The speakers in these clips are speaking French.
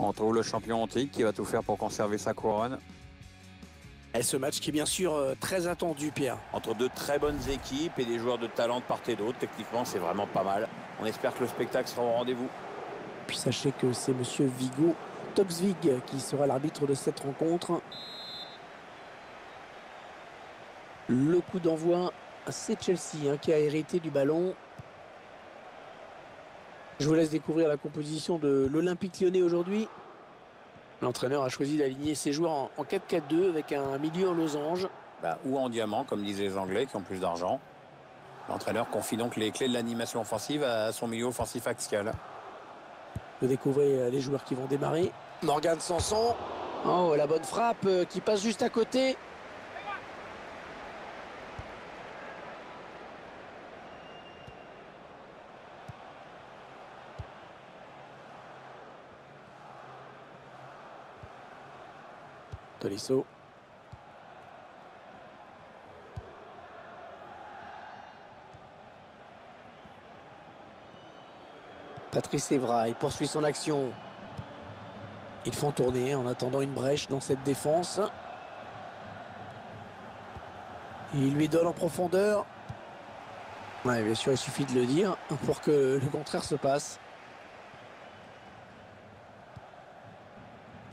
On trouve le champion antique qui va tout faire pour conserver sa couronne. Et ce match qui est bien sûr très attendu, Pierre. Entre deux très bonnes équipes et des joueurs de talent de part et d'autre, techniquement c'est vraiment pas mal. On espère que le spectacle sera au rendez-vous. Puis sachez que c'est monsieur Vigo Toxvig qui sera l'arbitre de cette rencontre. Le coup d'envoi, c'est Chelsea qui a hérité du ballon. Je vous laisse découvrir la composition de l'Olympique Lyonnais aujourd'hui. L'entraîneur a choisi d'aligner ses joueurs en 4-4-2 avec un milieu en losange. Ou en diamant, comme disent les Anglais qui ont plus d'argent. L'entraîneur confie donc les clés de l'animation offensive à son milieu offensif axial. Vous découvrez les joueurs qui vont démarrer. Morgan Sanson. Oh, la bonne frappe qui passe juste à côté. Tolisso. Patrice Evra, il poursuit son action. Ils font tourner en attendant une brèche dans cette défense. Il lui donne en profondeur. Ouais, bien sûr, il suffit de le dire pour que le contraire se passe.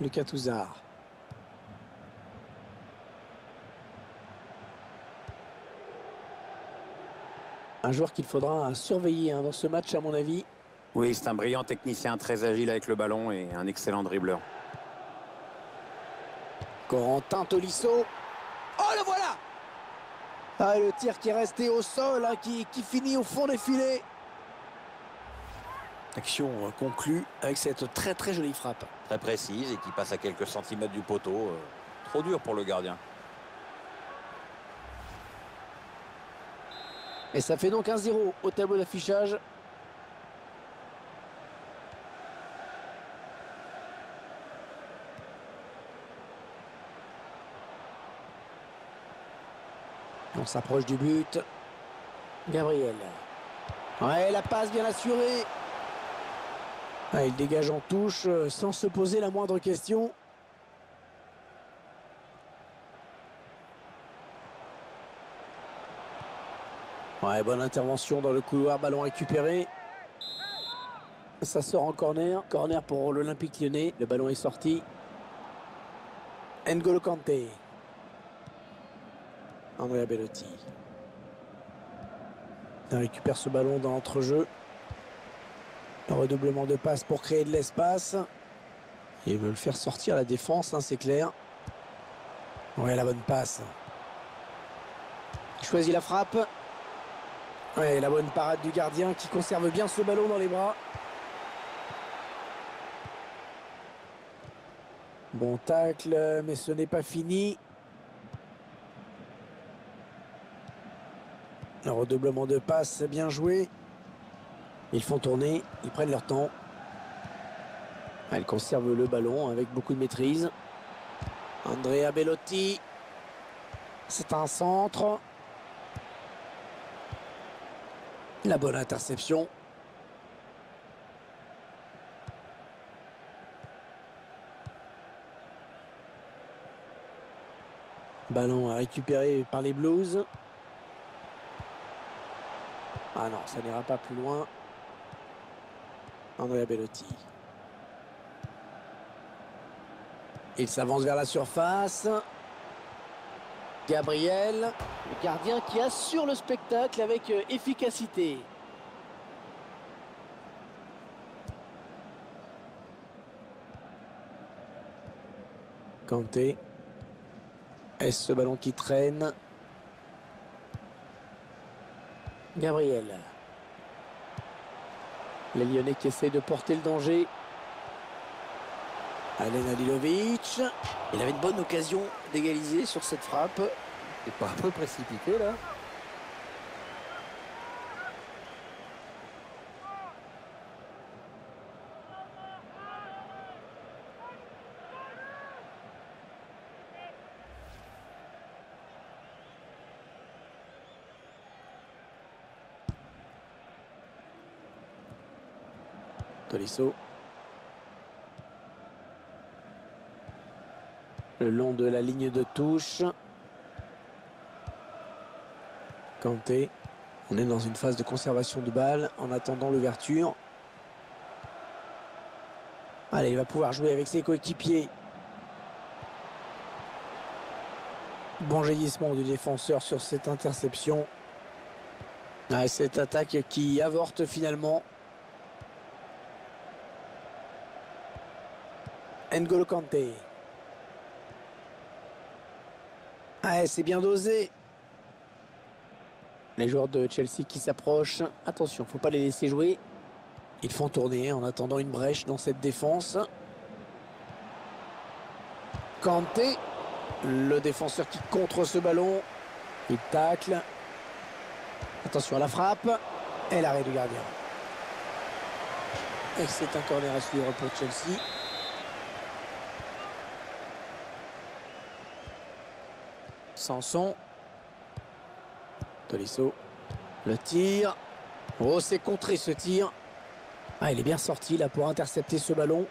Lucas Touzard. Un joueur qu'il faudra surveiller dans ce match, à mon avis. Oui, c'est un brillant technicien, très agile avec le ballon et un excellent dribbleur. Corentin Tolisso. Oh, le voilà! Ah, le tir qui est resté au sol, qui finit au fond des filets. Action conclue avec cette très très jolie frappe. Très précise et qui passe à quelques centimètres du poteau. Trop dur pour le gardien. Et ça fait donc 1-0 au tableau d'affichage. On s'approche du but. Gabriel. Ouais, la passe bien assurée. Ah, il dégage en touche sans se poser la moindre question. Ouais, bonne intervention dans le couloir, ballon récupéré. Ça sort en corner. Corner pour l'Olympique Lyonnais. Le ballon est sorti. N'Golo Kanté. Andrea Bellotti. Il récupère ce ballon dans l'entrejeu. Un redoublement de passes pour créer de l'espace. Ils veulent faire sortir la défense, c'est clair. Ouais, la bonne passe. Il choisit la frappe. Ouais, la bonne parade du gardien qui conserve bien ce ballon dans les bras. Bon tacle, mais ce n'est pas fini. Un redoublement de passes bien joué. Ils font tourner, ils prennent leur temps. Elle conserve le ballon avec beaucoup de maîtrise. Andrea Bellotti. C'est un centre. La bonne interception. Ballon à récupérer par les Blues. Ah non, ça n'ira pas plus loin. Andrea Bellotti. Il s'avance vers la surface. Gabriel, le gardien qui assure le spectacle avec efficacité. Kanté. Est-ce ce ballon qui traîne? Gabriel. Les Lyonnais qui essayent de porter le danger. Alen Halilovic. Il avait une bonne occasion d'égaliser sur cette frappe. C'est pas un peu précipité là? Tolisso. le long de la ligne de touche. Kanté. On est dans une phase de conservation de balle en attendant l'ouverture. Allez, il va pouvoir jouer avec ses coéquipiers. Bon jaillissement du défenseur sur cette interception. Ah, cette attaque qui avorte finalement. N'Golo Kanté. Ah, c'est bien dosé. Les joueurs de Chelsea qui s'approchent. Attention, il ne faut pas les laisser jouer. Ils font tourner en attendant une brèche dans cette défense. Kanté. Le défenseur qui contre ce ballon. Il tacle. Attention à la frappe. Et l'arrêt du gardien. Et c'est un corner à suivre pour Chelsea. Sanson. Tolisso. Le tir. Oh, c'est contré ce tir. Ah, il est bien sorti là pour intercepter ce ballon.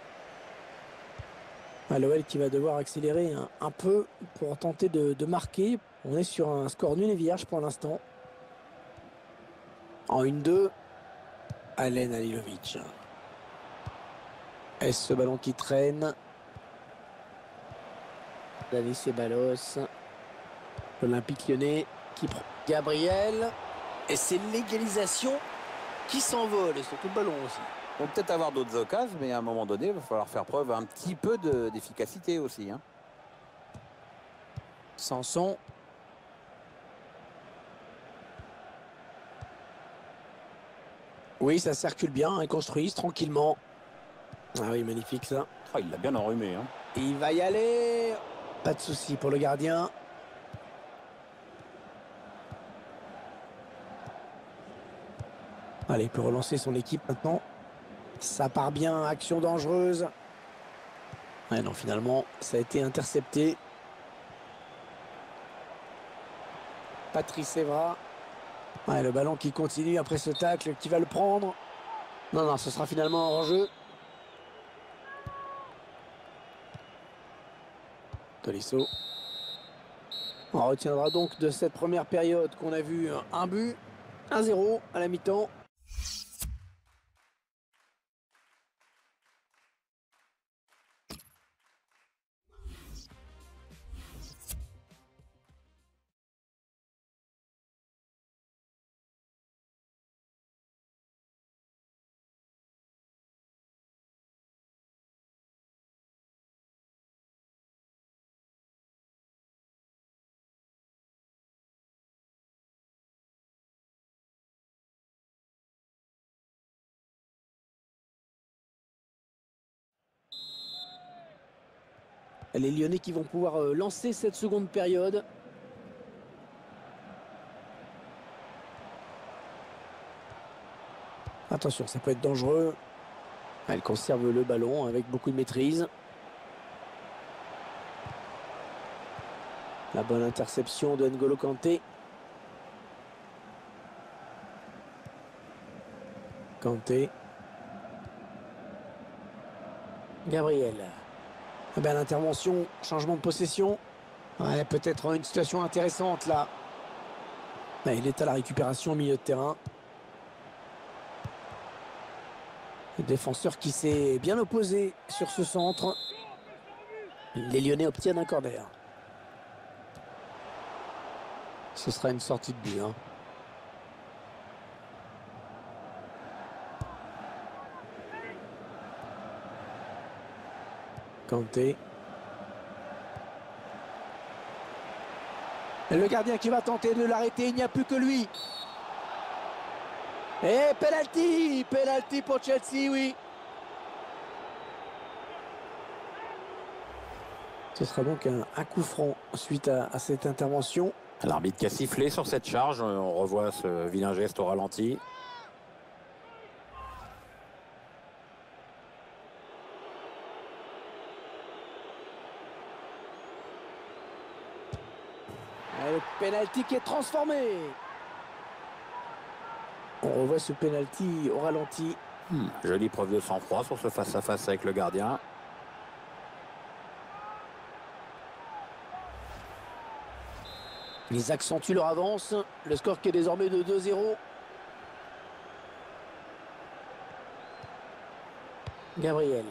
Ah, l'OL qui va devoir accélérer un peu pour tenter de marquer. On est sur un score nul et vierge pour l'instant. En 1-2. Alen Halilovic. Est-ce ce ballon qui traîne? Dani Ceballos. L'Olympique Lyonnais qui prend Gabriel. Et c'est l'égalisation qui s'envole. Et surtout le ballon aussi. On va peut-être avoir d'autres occasions, mais à un moment donné, il va falloir faire preuve un petit peu d'efficacité aussi. Hein. Sanson. Oui, ça circule bien, ils construisent tranquillement. Ah oui, magnifique ça. Ah, il l'a bien enrhumé. Hein. Il va y aller. Pas de souci pour le gardien. Allez, il peut relancer son équipe maintenant. Ça part bien, action dangereuse. Ouais, non, finalement, ça a été intercepté. Patrice Evra. Ouais, le ballon qui continue après ce tacle, qui va le prendre. Non, non, ce sera finalement un hors-jeu. Tolisso. On retiendra donc de cette première période qu'on a vu un but, 1-0 à la mi-temps. Les Lyonnais qui vont pouvoir lancer cette seconde période. Attention, ça peut être dangereux. Elle conserve le ballon avec beaucoup de maîtrise. La bonne interception de N'Golo Kanté. Kanté. Gabriel. Eh bien, l'intervention, changement de possession. Ouais, peut-être une situation intéressante là. Ouais, il est à la récupération au milieu de terrain. Le défenseur qui s'est bien opposé sur ce centre. Les Lyonnais obtiennent un corner. Ce sera une sortie de but. Hein. Kanté. Et le gardien qui va tenter de l'arrêter, il n'y a plus que lui. Et penalty! Penalty pour Chelsea, oui. Ce sera donc un coup franc suite à cette intervention. L'arbitre qui a sifflé sur cette charge, on revoit ce vilain geste au ralenti. Et le penalty qui est transformé. On revoit ce penalty au ralenti. Jolie preuve de sang-froid sur ce face-à-face avec le gardien. Ils accentuent leur avance. Le score qui est désormais de 2-0. Gabriel.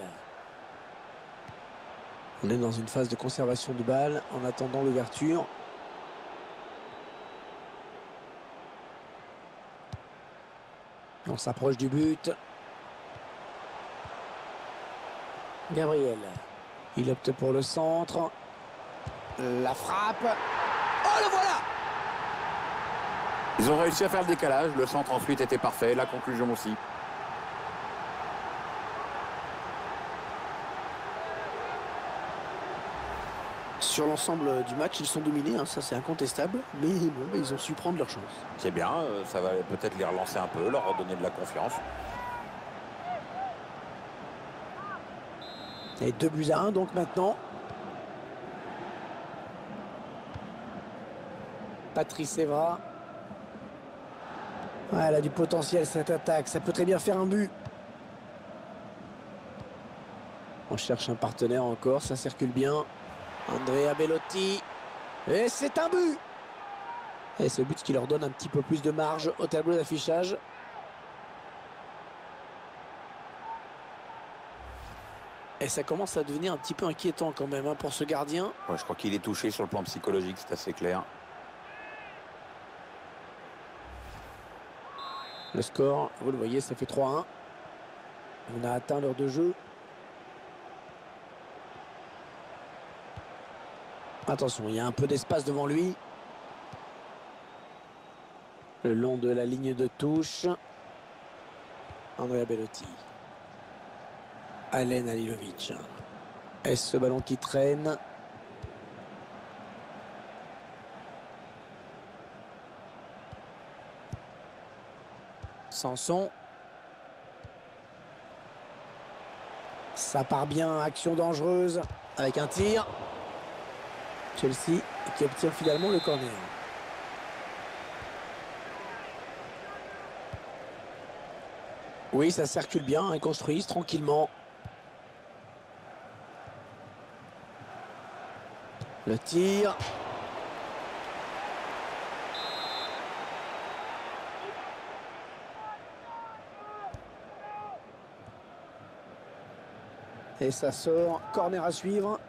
On est dans une phase de conservation de balle en attendant l'ouverture. On s'approche du but. Gabriel. Il opte pour le centre. La frappe. Oh, le voilà! Ils ont réussi à faire le décalage. Le centre ensuite était parfait. La conclusion aussi. Sur l'ensemble du match, ils sont dominés, hein, ça c'est incontestable. Mais bon, ils ont su prendre leur chance. C'est bien. Ça va peut-être les relancer un peu, leur redonner de la confiance. Et 2-1 donc maintenant. Patrice Evra. Ouais, elle a du potentiel cette attaque. Ça peut très bien faire un but. On cherche un partenaire encore. Ça circule bien. Andrea Bellotti. Et c'est un but. Et ce but qui leur donne un petit peu plus de marge au tableau d'affichage. Et ça commence à devenir un petit peu inquiétant quand même pour ce gardien. Ouais, je crois qu'il est touché sur le plan psychologique, c'est assez clair. Le score, vous le voyez, ça fait 3-1. On a atteint l'heure de jeu. Attention, il y a un peu d'espace devant lui. Le long de la ligne de touche. Andrea Bellotti. Alen Halilovic. Est-ce ce ballon qui traîne? Sanson. Ça part bien, action dangereuse avec un tir. Chelsea qui obtient finalement le corner. Oui, ça circule bien, ils construisent tranquillement. Le tir. Et ça sort, corner à suivre.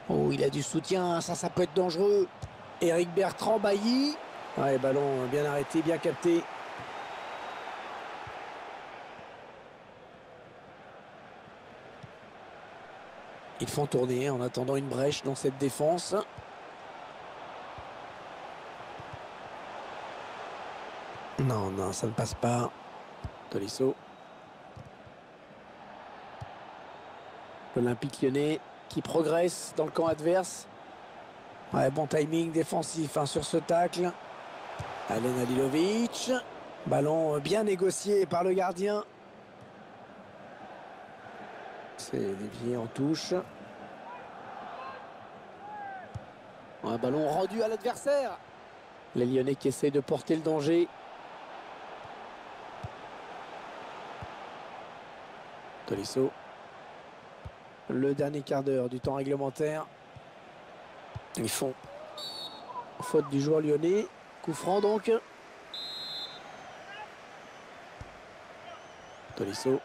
Oh, il a du soutien, ça peut être dangereux. Eric Bertrand, Bailly. Ouais, ballon bien arrêté, bien capté. Ils font tourner en attendant une brèche dans cette défense. Non, non, ça ne passe pas. Tolisso. L'Olympique Lyonnais qui progresse dans le camp adverse. Ouais, bon timing défensif sur ce tacle. Alen Halilovic. Ballon bien négocié par le gardien. C'est dévié en touche. Un ballon rendu à l'adversaire. Les Lyonnais qui essaient de porter le danger. Tolisso. Le dernier quart d'heure du temps réglementaire. Ils font faute du joueur lyonnais. Coup franc donc. Tolisso.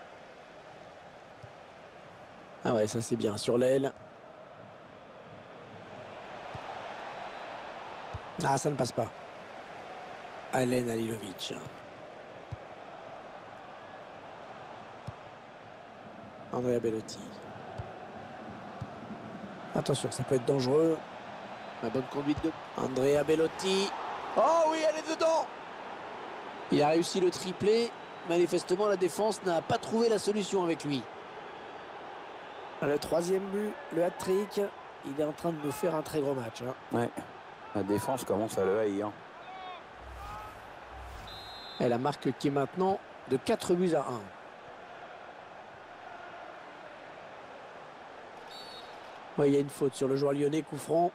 Ah ouais, ça c'est bien sur l'aile. Ah, ça ne passe pas. Alen Halilovic. Andrea Bellotti. Attention, ça peut être dangereux. La bonne conduite de Andrea Bellotti. Oh oui, elle est dedans. Il a réussi le triplé. Manifestement, la défense n'a pas trouvé la solution avec lui. Le troisième but, le hat-trick. Il est en train de nous faire un très gros match. Ouais, la défense commence à le haïr. Et la marque qui est maintenant de 4-1. Ouais, il y a une faute sur le joueur lyonnais, coup franc.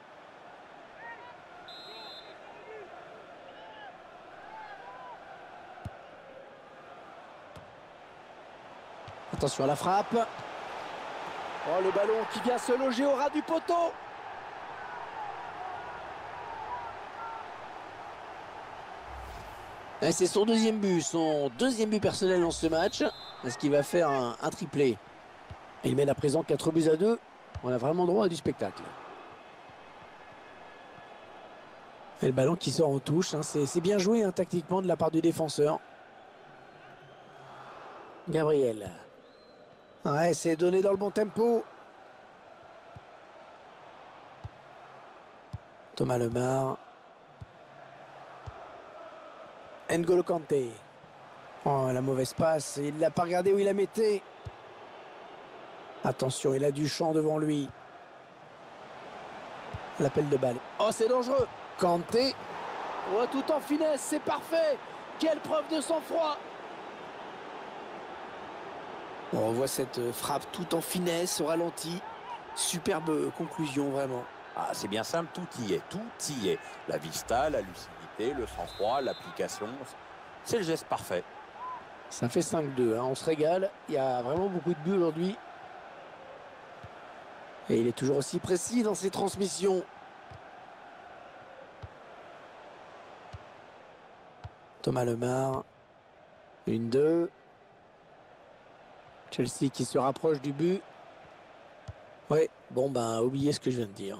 Attention à la frappe. Oh, le ballon qui vient se loger au ras du poteau. C'est son deuxième but personnel dans ce match. Est-ce qu'il va faire un triplé? Il mène à présent 4-2. On a vraiment droit à du spectacle. Et le ballon qui sort en touche. C'est bien joué tactiquement de la part du défenseur. Gabriel. Ouais, c'est donné dans le bon tempo. Thomas Lemar. N'Golo Kanté. Oh, la mauvaise passe. Il ne l'a pas regardé où il la mettait. Attention, il a du champ devant lui. L'appel de balle. Oh, c'est dangereux. Kanté. Oh, tout en finesse, c'est parfait. Quelle preuve de sang-froid. On voit cette frappe tout en finesse, au ralenti. Superbe conclusion, vraiment. Ah, c'est bien simple, tout y est, tout y est. La vista, la lucidité, le sang-froid, l'application, c'est le geste parfait. Ça fait 5-2, on se régale. Il y a vraiment beaucoup de buts aujourd'hui. Et il est toujours aussi précis dans ses transmissions. Thomas Lemar. 1-2. Chelsea qui se rapproche du but. Ouais, bon ben, oubliez ce que je viens de dire.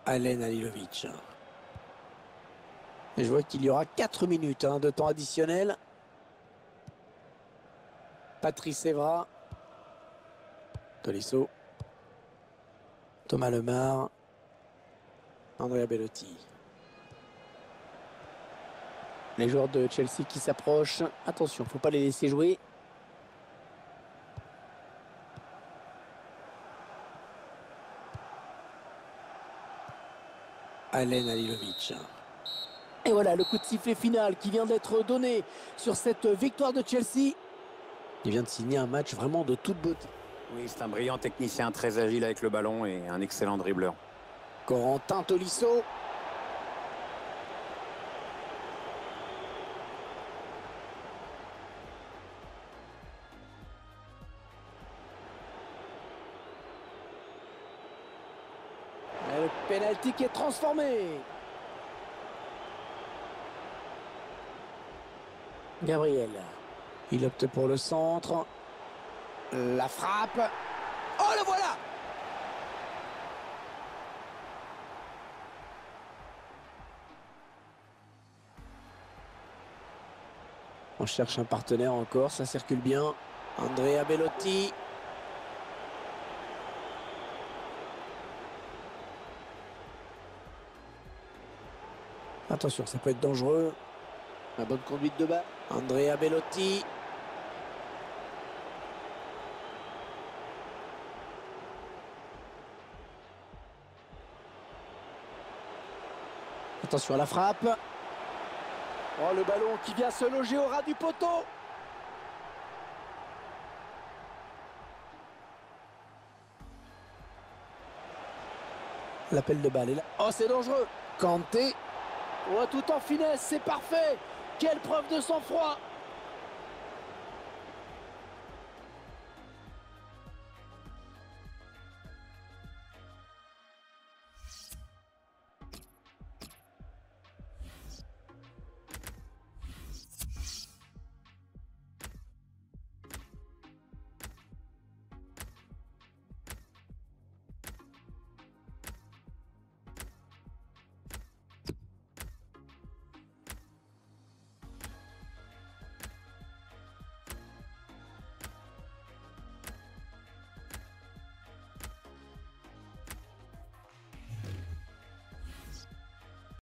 Alen Halilovic. Et je vois qu'il y aura 4 minutes de temps additionnel. Patrice Evra. Tolisso. Thomas Lemar. Andrea Bellotti. Les joueurs de Chelsea qui s'approchent. Attention, il ne faut pas les laisser jouer. Alen Halilovic. Et voilà le coup de sifflet final qui vient d'être donné sur cette victoire de Chelsea. Il vient de signer un match vraiment de toute beauté. Oui, c'est un brillant technicien, très agile avec le ballon et un excellent dribbleur. Corentin Tolisso. Et le pénalty qui est transformé. Gabriel. Il opte pour le centre. La frappe. Oh, le voilà! On cherche un partenaire encore, ça circule bien. Andrea Bellotti. Attention, ça peut être dangereux. La bonne conduite de balle. Andrea Bellotti. Attention à la frappe. Oh, le ballon qui vient se loger au ras du poteau. L'appel de balle est là. Oh, c'est dangereux. Kanté. Oh, tout en finesse, c'est parfait. Quelle preuve de sang-froid.